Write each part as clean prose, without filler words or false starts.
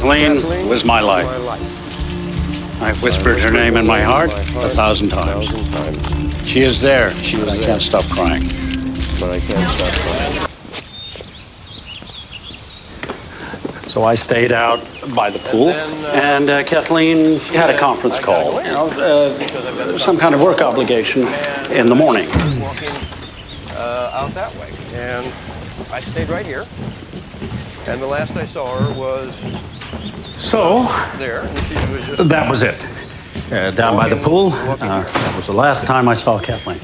Kathleen was my life. I've whispered her name in my heart 1,000 times. She is there, but I can't stop crying. So I stayed out by the pool, and Kathleen had a conference call. Some kind of work obligation in the morning. Walking out that way, and I stayed right here. And the last I saw her was there, and she was just... That was it. Down by the pool. That was the last time I saw Kathleen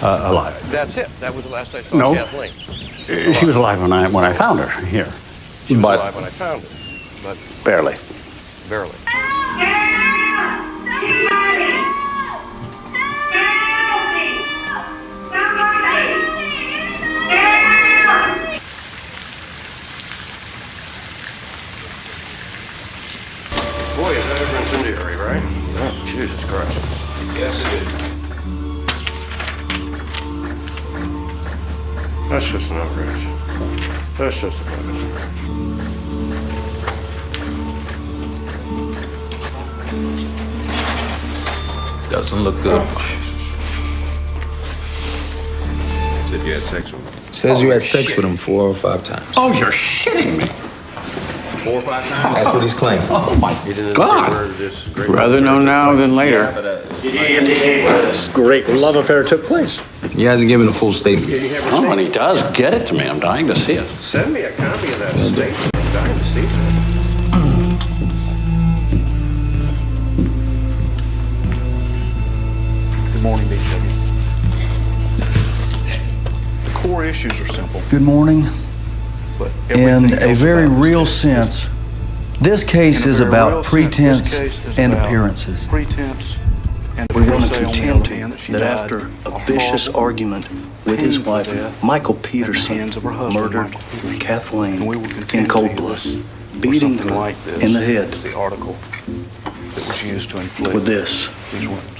alive. That's it. That was the last I saw Kathleen. She was alive when I found her here. She was alive when I found her, but... Barely. Barely. Boy, is that ever incendiary, right? Oh, Jesus Christ. Yes, it is. That's just an outrage. That's just a fucking outrage. Doesn't look good. Said you had sex with him? Says you had sex with him 4 or 5 times. Oh, you're shitting me. 4 or 5 times? That's what he's claiming. Oh, my God. Rather known now than later. Did he indicate where this great love affair took place? He hasn't given a full statement. Oh, when he does, get it to me. I'm dying to see it. Send me a copy of that statement. I'm dying to see that. Good morning, BW. The core issues are simple. Good morning. But In a very real sense, this case is about pretense and appearances. Pretense and We want to hearsay on the contend other hand that after a vicious argument with his wife, Michael Peterson hands of her husband, murdered Michael Peterson. Kathleen And we will in contend cold to blood, for beating something her like this in the head is the article that was used to inflict with this. these wounds.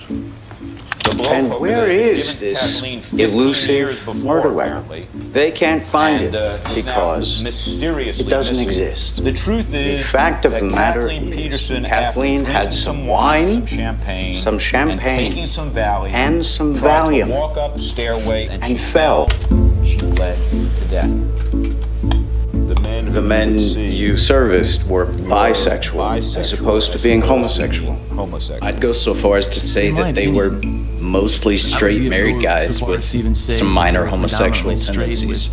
And where is this elusive murder weapon? They can't find it because it doesn't exist. The truth is, the fact of the matter is Kathleen had some wine, some champagne, and some Valium, and some tried to Valium, walk up a stairway and fell. She bled to death. The men you serviced were bisexual as opposed to being homosexual. I'd go so far as to say that they were mostly straight married guys with some minor homosexual tendencies.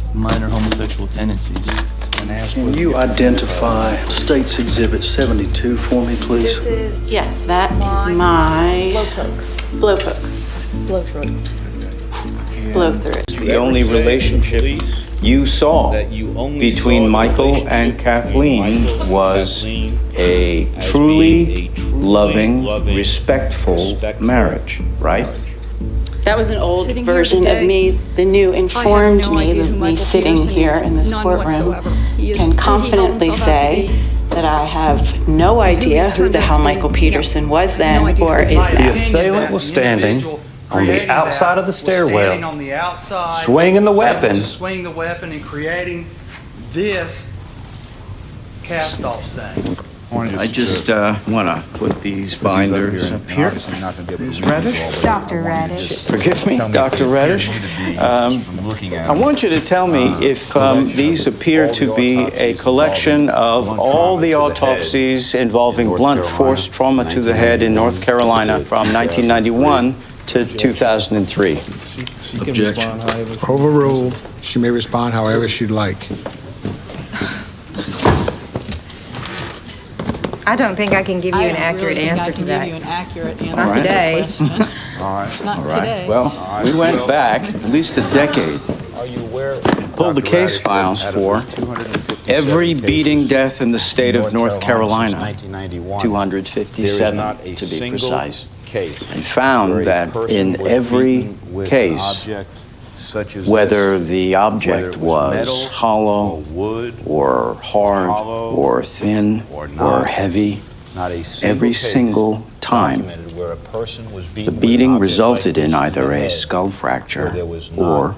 Can you identify State's Exhibit 72 for me, please? Yes, that is my blowpoke. Blowthroat. Blowthroat. The only relationship you saw between Michael and Kathleen was a truly loving, respectful marriage, right? That was an old version of me. The new informed me of me sitting here in this courtroom can confidently say that I have no idea who the hell Michael Peterson was then or is now. The assailant was standing on the outside of the stairwell, swinging the weapon. Swinging the weapon and creating this cast-off stain. I just want to put these binders up here. Ms. Radish? Dr. Radish. Forgive me, Dr. Radish. I want you to tell me if these appear to be a collection of all the autopsies involving blunt force trauma to the head in North Carolina from 1991 to 2003. Objection. Overruled. She may respond however she'd like. I don't think I can give you an accurate answer to that. Not today. All right. Not today. Well, we went back at least a decade. Pulled the case files for every beating death in the state of North Carolina, 257 to be precise, and found that in every case, whether the object was hollow or hard or thin or heavy, every single time, the beating resulted in either a skull fracture or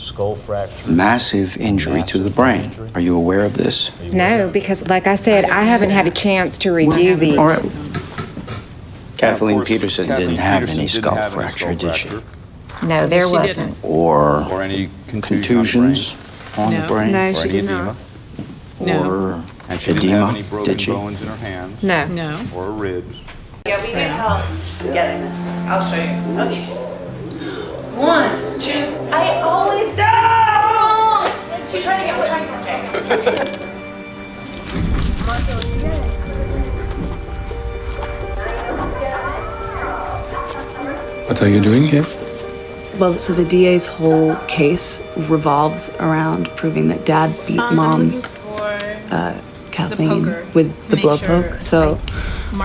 skull fracture, massive injury to the brain. Are you aware of this? No, because like I said, I haven't had a chance to review these. All right. Kathleen Peterson didn't have any skull fracture, did she? No, there wasn't. Or any contusions on the brain? No, or she any did edema. not. Or And she didn't have any edema, broken did she? bones in her hands No. No. or her ribs. Yeah, we need help getting this. I'll show you. Okay. 1, 2. I always do. We're trying to get. What are you doing here? Well, so the DA's whole case revolves around proving that Dad beat Mom, Kathleen, with the blowpoke. So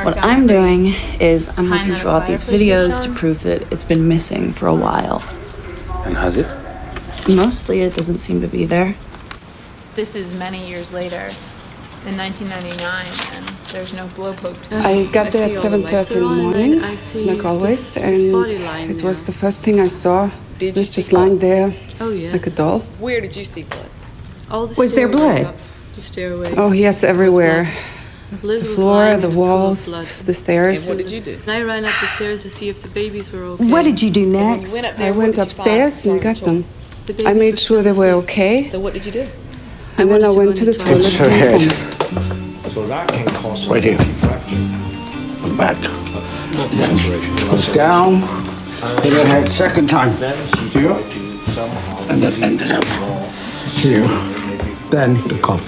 what I'm doing is I'm looking through all these videos to prove that it's been missing for a while. And has it? Mostly it doesn't seem to be there. This is many years later, in 1999, and there's no blowpoke. I got there at 7:30 in the morning, like always, and it was the first thing I saw. It was just lying there like a doll. Where did you see blood? Was there blood? The stairway. Oh, yes, everywhere. Liz The was floor, lying the in a pool of walls, blood. the stairs. And what did you do? And I ran up the stairs to see if the babies were okay. What did you do And when next? went up there, I what went did you upstairs find? and got them. The I babies made were sure they still were asleep. okay. So what did you do? And then I went to the toilet It's her head. and So that can cause Right here. Back. Goes down. Hit her head second time. Here. And then ended up here. Then the cough.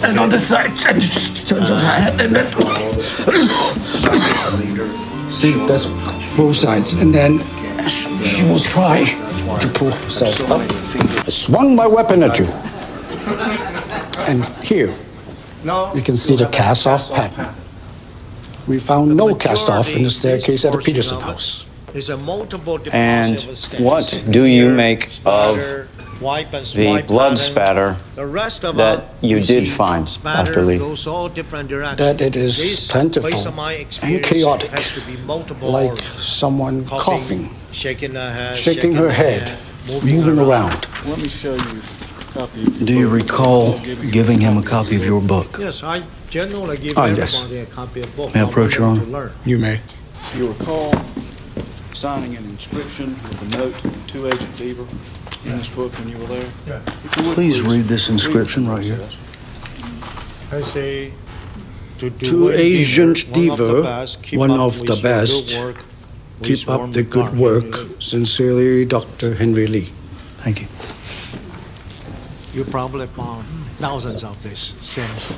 And on the side, I just turns her head and then. See, that's both sides. And then she will try to pull herself up. I swung my weapon at you. And here, you can see the cast-off pattern. We found no cast-off in the staircase at the Peterson house. And what do you make of the blood spatter that you did find, Dr. Lee? That it is plentiful and chaotic, like someone coughing, shaking her head, moving around. Let me show you a copy. Do you recall giving him a copy of your book? Yes, I generally give yes. everybody a copy of book. May I approach, Your Honor? You may. You recall signing an inscription with a note to Agent Deaver in this book when you were there? Yeah. If you would, Please read this inscription right here. I say, To Agent Deaver, one of the best, keep up the good work. Sincerely, Dr. Henry Lee. Thank you. You probably found thousands of these since.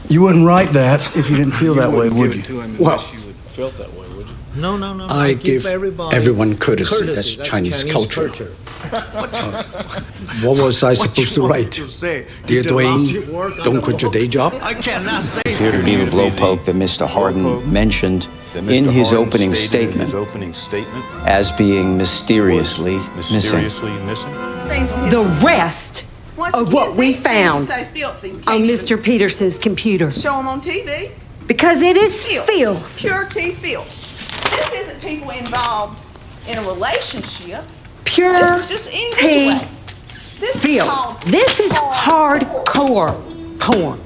You wouldn't write that if you didn't feel that way, would you? Well, You would felt that way, would you? No, no, no. I give everyone courtesy. That's Chinese culture. What was I supposed to write? Dear Dwayne, don't quit your day job? I cannot say. Appear to be the blowpoke that Mr. Harden mentioned in his opening statement as being mysteriously missing. The rest of what we found on Mr. Peterson's computer. Show them on TV. Because it is filth. Pure T filth. This isn't people involved in a relationship. Pure This is just any T way. This is filth. called This is hardcore porn.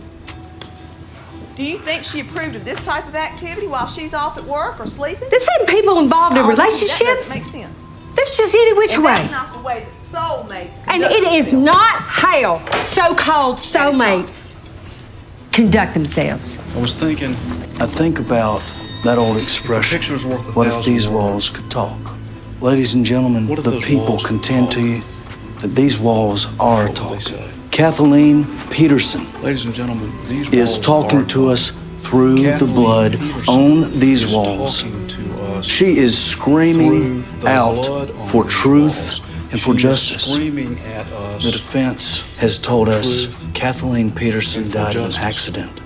Do you think she approved of this type of activity while she's off at work or sleeping? This ain't people involved in That relationships. doesn't make sense. That's just any which And way. that's not the way that soulmates And conduct it is themselves. not how so-called soulmates conduct themselves. I was thinking, I think about that old expression, picture's worth a what if thousand these walls could talk? Ladies and gentlemen, What if the those people walls could contend to talk? you that these walls are What will they talking. say? Kathleen Peterson Ladies and gentlemen, these is walls talking are to us through the Kathleen blood Peterson on these is walls. talking to us She is screaming through the out blood on for these truth walls. and for She is justice. screaming at us The defense has told us truth Kathleen Peterson and for died in an justice. accident.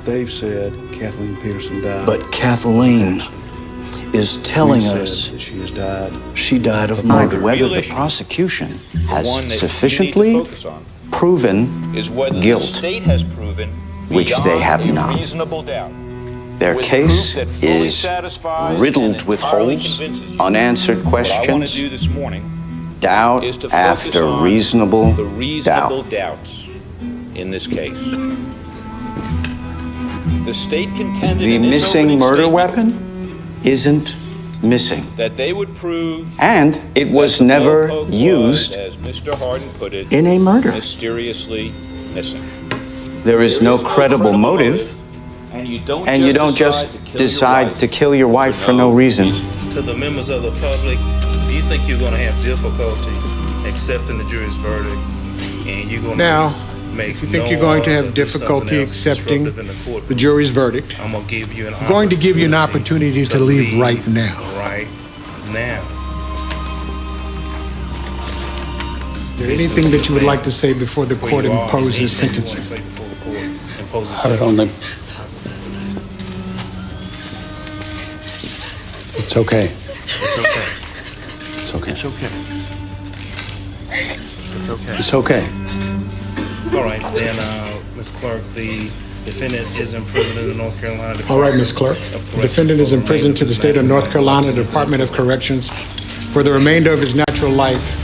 They've said Kathleen Peterson died. But Kathleen is telling We said us that she has died. she died of But murder. whether the prosecution has one that sufficiently you need to focus on proven is whether guilt, the state has proven which they beyond have a not. reasonable doubt Their case is riddled with holes, unanswered questions, doubt after reasonable doubt. Doubts in this case. The state contended The in its missing opening murder statement weapon isn't missing. that they would prove And it was that the never blowpoke was, used as Mr. Harden put it, in a murder. mysteriously missing. There is no credible motive, And you don't just decide to kill your wife for no reason. To the members of the public, do you think you're going to have difficulty accepting the jury's verdict? And you're going Now, to make if you think you're going to have difficulty accepting the jury's verdict, I'm going to give you an opportunity to leave right now. Right now. Is there anything that you would like to say before the court imposes sentencing? I don't know. It's okay. It's okay. It's okay. It's okay. It's okay. It's okay. All right, then, Ms. Clerk, the defendant is in prison in the North Carolina Department. All right, Ms. Clerk. The defendant is in prison to the state of North Carolina Department of Corrections for the remainder of his natural life.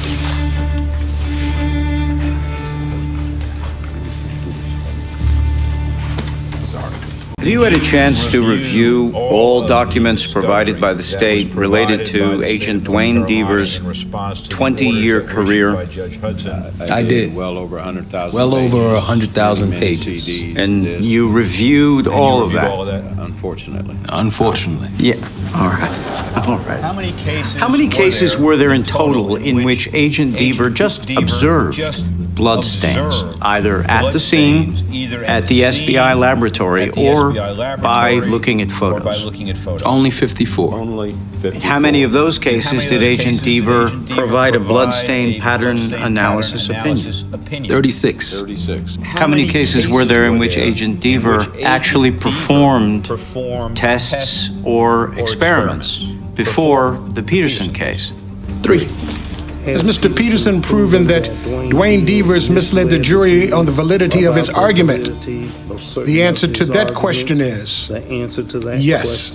Have you had a chance to review all documents provided by the state related to Agent Dwayne Deaver's 20-year career? I did. Well over 100,000 pages. And you reviewed all of that? Unfortunately. Unfortunately. Yeah. All right. All right. How many cases were there in total in which Agent Deaver just observed bloodstains, either at the scene, at the SBI laboratory, or by looking at photos? Only 54. How many of those cases did Agent Deaver provide a bloodstain pattern analysis opinion? 36. How many cases were there in which Agent Deaver actually performed tests or experiments before the Peterson case? 3. Has Mr. Peterson proven that Dwayne Deavers misled the jury on the validity of his argument? The answer to that question is yes.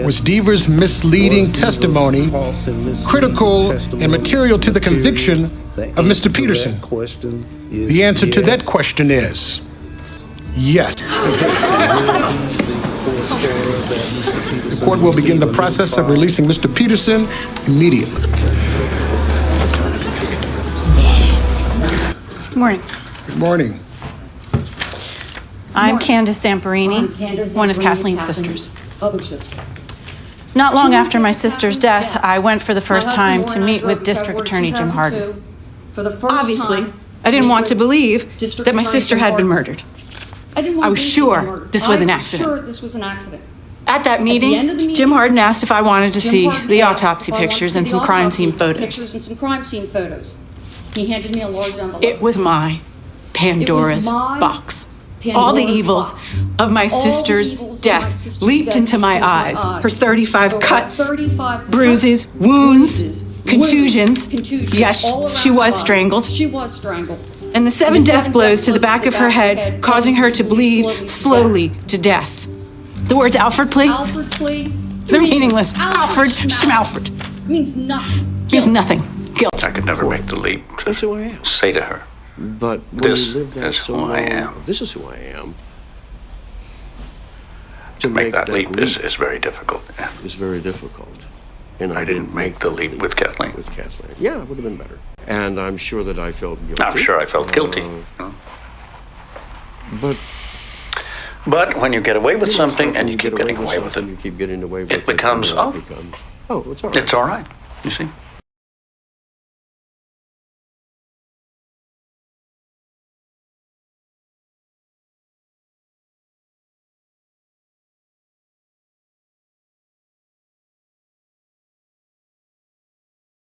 Was Deavers' misleading testimony critical and material to the conviction of Mr. Peterson? The answer to that question is yes. The court will begin the process of releasing Mr. Peterson immediately. Good morning. Good morning. I'm Candace Zamperini, one of Kathleen's sisters. Other sister. Not long after my sister's death, I went for the first time to meet with District Attorney Jim Harden. For the first Obviously, time, I didn't want to believe District that my Attorney sister Jim had been Harden. murdered. I didn't want I to was believe she was sure murdered. this was an I was accident. sure this was an accident. At that At the end of the meeting, meeting, Jim Harden asked if I wanted to Jim see Harden the asked autopsy if I wanted to pictures see and the some crime autopsy scene photos. Pictures and some crime scene photos. He handed me a large envelope. It was my Pandora's my box. All the Pandora's evils box. of my All the sister's evils of my death sister's leaped death into my leaped eyes. into my Her 35 So cuts, 35 bruises, cuts, wounds, bruises, contusions. contusions Yes, all around she her was body. strangled. She was strangled. And the seven death blows to the back of her head, causing her to bleed slowly to death. The words Alfred plea? Alfred plea? They're meaningless. Alfred Schmalford. Means nothing. Means nothing. Guilt. I could never make the leap to say to her, But when this you live that is so who I long, am. This is who I am. To make that leap is very difficult. Yeah. It's very difficult. And I didn't make the leap with Kathleen. With Kathleen. Yeah, it would have been better. And I'm sure that I felt guilty. I'm sure I felt guilty. But when you get away with something and you keep getting away with it, you keep getting away with it becomes, it's all right. it's all right, you see?